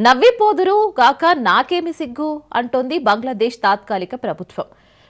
నవ్విపోదురు గాక నాకేమి సిగ్గు అంటోంది బంగ్లాదేశ్ తాత్కాలిక ప్రభుత్వం.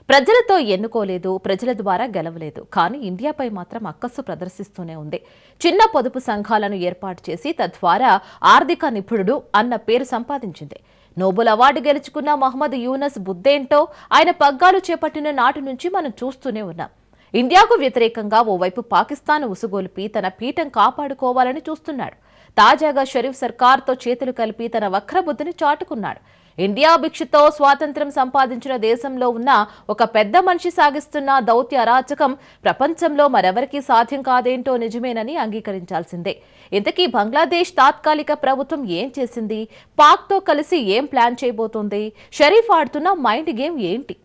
ప్రజలతో ఎన్నుకోలేదు, ప్రజల ద్వారా గెలవలేదు, కానీ ఇండియాపై మాత్రం అక్కస్సు ప్రదర్శిస్తూనే ఉంది. చిన్న పొదుపు సంఘాలను ఏర్పాటు చేసి తద్వారా ఆర్థిక నిపుణుడు అన్న పేరు సంపాదించింది. నోబెల్ అవార్డు గెలుచుకున్న మహమ్మద్ యూనస్ బుద్ధేంటో ఆయన పగ్గాలు చేపట్టిన నాటి నుంచి మనం చూస్తూనే ఉన్నాం. ఇండియాకు వ్యతిరేకంగా ఓవైపు పాకిస్తాన్ ఉసుగొల్పి తన పీఠం కాపాడుకోవాలని చూస్తున్నాడు. తాజాగా షరీఫ్ సర్కార్తో చేతులు కలిపి తన వక్రబుద్ధిని చాటుకున్నాడు. ఇండియా భిక్షతో స్వాతంత్ర్యం సంపాదించిన దేశంలో ఉన్న ఒక పెద్ద మనిషి సాగిస్తున్న దౌత్య అరాచకం ప్రపంచంలో మరెవరికీ సాధ్యం కాదేంటో నిజమేనని అంగీకరించాల్సిందే. ఇంతకీ బంగ్లాదేశ్ తాత్కాలిక ప్రభుత్వం ఏం చేసింది? పాక్తో కలిసి ఏం ప్లాన్ చేయబోతోంది? షరీఫ్ ఆడుతున్న మైండ్ గేమ్ ఏంటి?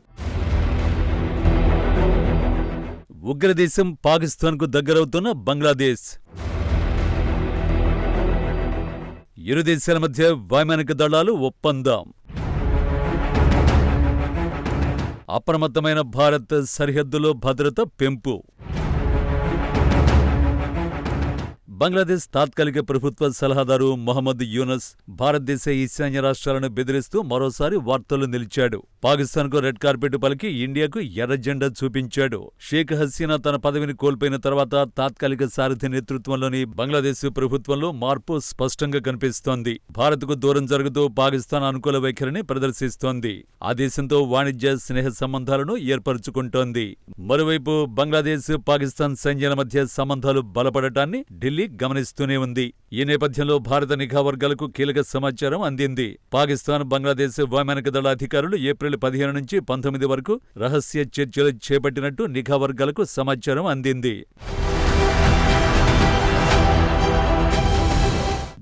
ఉగ్రదేశం పాకిస్తాన్కు దగ్గరవుతున్న బంగ్లాదేశ్. ఇరు దేశాల మధ్య వైమానిక దళాలు ఒప్పందం. అప్రమత్తమైన భారత్ సరిహద్దులో భద్రత పెంపు. బంగ్లాదేశ్ తాత్కాలిక ప్రభుత్వ సలహాదారు మహమ్మద్ యూనస్ భారతదేశ ఈశాన్య రాష్ట్రాలను బెదిరిస్తూ మరోసారి వార్తల్లో నిలిచాడు. పాకిస్తాన్కు రెడ్ కార్పెట్ పలికి ఇండియాకు ఎర్ర జెండా చూపించాడు. షేక్ హసీనా తన పదవిని కోల్పోయిన తర్వాత తాత్కాలిక సారథి నేతృత్వంలోని బంగ్లాదేశ్ ప్రభుత్వంలో మార్పు స్పష్టంగా కనిపిస్తోంది. భారత్కు దూరం జరుగుతూ పాకిస్తాన్ అనుకూల వైఖరిని ప్రదర్శిస్తోంది. ఆ దేశంతో వాణిజ్య స్నేహ సంబంధాలను ఏర్పరచుకుంటోంది. మరోవైపు బంగ్లాదేశ్ పాకిస్తాన్ సైన్యాల మధ్య సంబంధాలు బలపడటాన్ని ఢిల్లీ గమనిస్తూనే ఉంది. ఈ నేపథ్యంలో భారత నిఘా వర్గాలకు కీలక సమాచారం అందింది. పాకిస్తాన్ బంగ్లాదేశ్ వైమానిక దళ అధికారులు ఏప్రిల్ 15 నుంచి 19 వరకు రహస్య చర్చలు చేపట్టినట్టు నిఘా వర్గాలకు సమాచారం అందింది.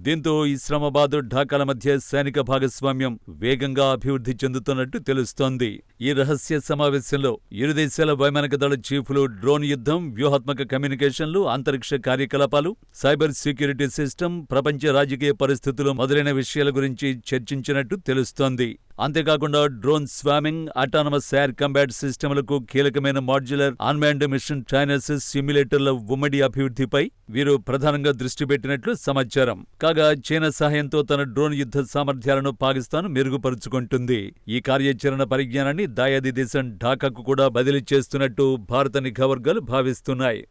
దీంతో ఇస్లామాబాద్, ఢాకాల మధ్య సైనిక భాగస్వామ్యం వేగంగా అభివృద్ధి చెందుతున్నట్టు తెలుస్తోంది. ఈ రహస్య సమావేశంలో ఇరు దేశాల వైమానిక దళ చీఫ్లు డ్రోన్ యుద్ధం, వ్యూహాత్మక కమ్యూనికేషన్లు, అంతరిక్ష కార్యకలాపాలు, సైబర్ సెక్యూరిటీ సిస్టమ్, ప్రపంచ రాజకీయ పరిస్థితులు మొదలైన విషయాల గురించి చర్చించినట్టు తెలుస్తోంది. అంతేకాకుండా drone swarming, autonomous air combat సిస్టమ్లకు కీలకమైన మాడ్యులర్ అన్మాన్డ్ మిషన్ ట్రైనర్స్, సిమ్యులేటర్ల ఉమ్మడి అభివృద్ధిపై వీరు ప్రధానంగా దృష్టి పెట్టినట్లు సమాచారం. కాగా చైనా సహాయంతో తన డ్రోన్ యుద్ధ సామర్థ్యాలను పాకిస్తాన్ మెరుగుపరుచుకుంటుంది. ఈ కార్యాచరణ పరిజ్ఞానాన్ని దాయాది దేశం ఢాకాకు కూడా బదిలీ చేస్తున్నట్టు భారత నిఘా వర్గాలు భావిస్తున్నాయి.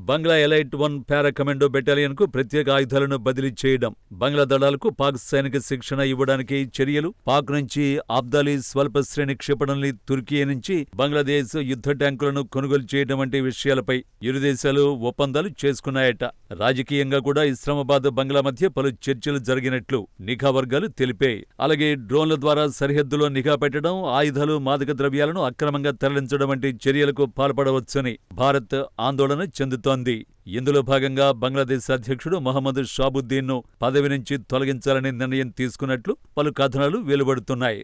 బంగ్లా ఎలైట్ 1 పారా కమాండో బెటాలియన్కు ప్రత్యేక ఆయుధాలను బదిలీ చేయడం, బంగ్లా దళాలకు పాక్ సైనిక శిక్షణ ఇవ్వడానికి చర్యలు, పాక్ నుంచి అబ్దాలీ స్వల్ప శ్రేణి క్షిపణుల్ని తుర్కీ నుంచి బంగ్లాదేశ్ యుద్ధ ట్యాంకులను కొనుగోలు చేయడం వంటి విషయాలపై ఇరు దేశాలు ఒప్పందాలు చేసుకున్నాయట. రాజకీయంగా కూడా ఇస్లామాబాద్, బంగ్లా మధ్య పలు చర్చలు జరిగినట్లు నిఘా వర్గాలు తెలిపాయి. అలాగే డ్రోన్ల ద్వారా సరిహద్దులో నిఘా పెట్టడం, ఆయుధాలు, మాదక ద్రవ్యాలను అక్రమంగా తరలించడం వంటి చర్యలకు పాల్పడవచ్చని భారత్ ఆందోళన చెందుతోంది. ఇందులో భాగంగా బంగ్లాదేశ్ అధ్యక్షుడు మహమ్మద్ షాబుద్దీన్ను పదవి నుంచి తొలగించాలనే నిర్ణయం తీసుకున్నట్లు పలు కథనాలు వెలువడుతున్నాయి.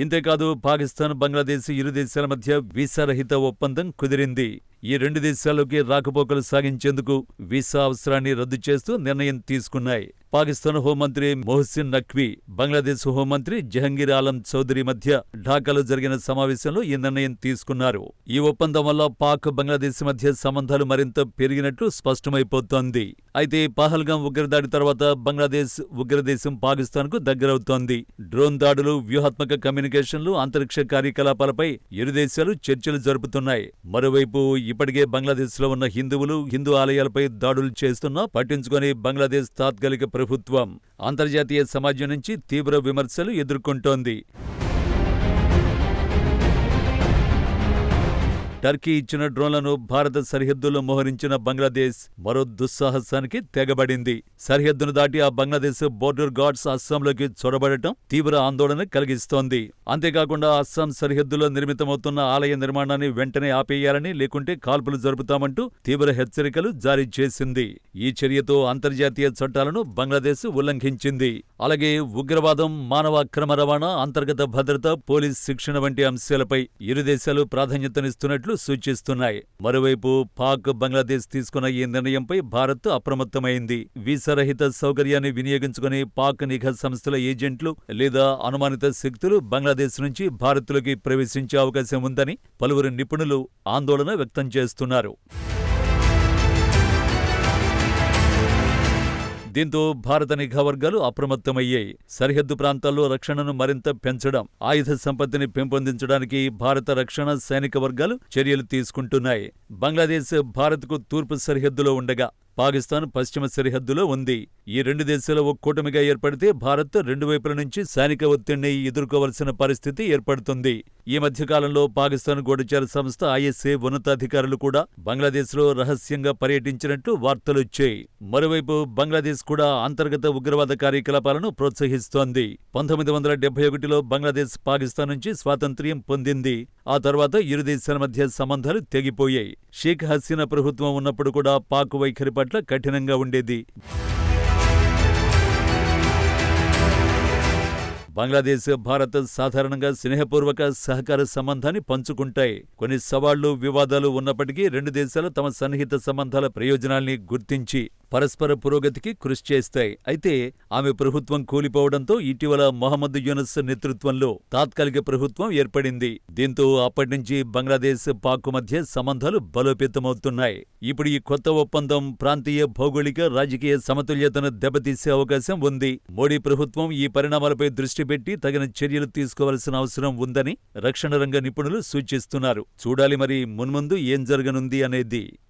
ఇంతేకాదు పాకిస్తాన్, బంగ్లాదేశ్ ఇరు దేశాల మధ్య వీసారహిత ఒప్పందం కుదిరింది. ఈ రెండు దేశాల్లోకి రాకపోకలు సాగించేందుకు వీసా అవసరాన్ని రద్దు చేస్తూ నిర్ణయం తీసుకున్నాయి. పాకిస్తాన్ హోంమంత్రి మొహసిన్ నఖ్వీ, బంగ్లాదేశ్ హోంమంత్రి జహంగీర్ ఆలం చౌదరి మధ్య ఢాకాలో జరిగిన సమావేశంలో ఈ నిర్ణయం తీసుకున్నారు. ఈ ఒప్పందం వల్ల పాక్, బంగ్లాదేశ్ మధ్య సంబంధాలు మరింత పెరిగినట్లు స్పష్టమైపోతోంది. అయితే పహల్గాం ఉగ్రదాడి తర్వాత బంగ్లాదేశ్ ఉగ్రదేశం పాకిస్తాన్కు దగ్గరవుతోంది. డ్రోన్ దాడులు, వ్యూహాత్మక కమ్యూనికేషన్లు, అంతరిక్ష కార్యకలాపాలపై ఇరు దేశాలు చర్చలు జరుపుతున్నాయి. మరోవైపు ఇప్పటికే బంగ్లాదేశ్లో ఉన్న హిందువులు, హిందూ ఆలయాలపై దాడులు చేస్తున్నా పట్టించుకొని బంగ్లాదేశ్ తాత్కాలిక ప్రభుత్వం అంతర్జాతీయ సమాజం నుంచి తీవ్ర విమర్శలు ఎదుర్కొంటోంది. టర్కీ ఇచ్చిన డ్రోన్లను భారత సరిహద్దుల్లో మోహరించిన బంగ్లాదేశ్ మరో దుస్సాహసానికి తెగబడింది. సరిహద్దును దాటి ఆ బంగ్లాదేశ్ బోర్డర్ గార్డ్స్ అస్సాంలోకి చొరబడటం తీవ్ర ఆందోళన కలిగిస్తోంది. అంతేకాకుండా అస్సాం సరిహద్దులో నిర్మితమవుతున్న ఆలయ నిర్మాణాన్ని వెంటనే ఆపేయాలని, లేకుంటే కాల్పులు జరుపుతామంటూ తీవ్ర హెచ్చరికలు జారీ చేసింది. ఈ చర్యతో అంతర్జాతీయ చట్టాలను బంగ్లాదేశ్ ఉల్లంఘించింది. అలాగే ఉగ్రవాదం, మానవ అక్రమ రవాణా, అంతర్గత భద్రత, పోలీస్ శిక్షణ వంటి అంశాలపై ఇరు దేశాలు ప్రాధాన్యతనిస్తున్నట్లు ఉన్నట్లు సూచిస్తున్నాయి. మరోవైపు పాక్, బంగ్లాదేశ్ తీసుకున్న ఈ నిర్ణయంపై భారత్ అప్రమత్తమైంది. వీసారహిత సౌకర్యాన్ని వినియోగించుకుని పాక్ నిఘా సంస్థల ఏజెంట్లు లేదా అనుమానిత శక్తులు బంగ్లాదేశ్ నుంచి భారత్లోకి ప్రవేశించే అవకాశం ఉందని పలువురు నిపుణులు ఆందోళన వ్యక్తం చేస్తున్నారు. దీంతో భారత నిఘా వర్గాలు అప్రమత్తమయ్యాయి. సరిహద్దు ప్రాంతాల్లో రక్షణను మరింత పెంచడం, ఆయుధ సంపత్తిని పెంపొందించడానికి భారత రక్షణ సైనిక వర్గాలు చర్యలు తీసుకుంటున్నాయి. బంగ్లాదేశ్ భారత్కు తూర్పు సరిహద్దులో ఉండగా పాకిస్తాన్ పశ్చిమ సరిహద్దులో ఉంది. ఈ రెండు దేశాలు ఒక కూటమిగా ఏర్పడితే భారత్ రెండు వైపుల నుంచి సైనిక ఒత్తిడిని ఎదుర్కోవలసిన పరిస్థితి ఏర్పడుతుంది. ఈ మధ్యకాలంలో పాకిస్తాన్ గూఢచార సంస్థ ISA ఉన్నతాధికారులు కూడా బంగ్లాదేశ్లో రహస్యంగా పర్యటించినట్లు వార్తలొచ్చాయి. మరోవైపు బంగ్లాదేశ్ కూడా అంతర్గత ఉగ్రవాద కార్యకలాపాలను ప్రోత్సహిస్తోంది. 1971లో బంగ్లాదేశ్ పాకిస్తాన్ నుంచి స్వాతంత్ర్యం పొందింది. ఆ తర్వాత ఇరు దేశాల మధ్య సంబంధాలు తెగిపోయాయి. షేక్ హసీనా ప్రభుత్వం ఉన్నప్పుడు కూడా పాక్ వైఖరి పట్ల కఠినంగా ఉండేది. బంగ్లాదేశ్, భారత్ సాధారణంగా స్నేహపూర్వక సహకార సంబంధాన్ని పంచుకుంటాయి. కొన్ని సవాళ్లు, వివాదాలు ఉన్నప్పటికీ రెండు దేశాలు తమ సన్నిహిత సంబంధాల ప్రయోజనాల్ని గుర్తించి పరస్పర పురోగతికి కృషి చేస్తాయి. అయితే ఆమె ప్రభుత్వం కూలిపోవడంతో ఇటీవల మొహమ్మద్ యూనస్ నేతృత్వంలో తాత్కాలిక ప్రభుత్వం ఏర్పడింది. దీంతో అప్పటి నుంచి బంగ్లాదేశ్, పాక్ మధ్య సంబంధాలు బలోపేతమవుతున్నాయి. ఇప్పుడు ఈ కొత్త ఒప్పందం ప్రాంతీయ భౌగోళిక, రాజకీయ సమతుల్యతను దెబ్బతీసే అవకాశం ఉంది. మోడీ ప్రభుత్వం ఈ పరిణామాలపై దృష్టి పెట్టి తగిన చర్యలు తీసుకోవాల్సిన అవసరం ఉందని రక్షణ రంగ నిపుణులు సూచిస్తున్నారు. చూడాలి మరి మున్ముందు ఏం జరగనుంది అనేది.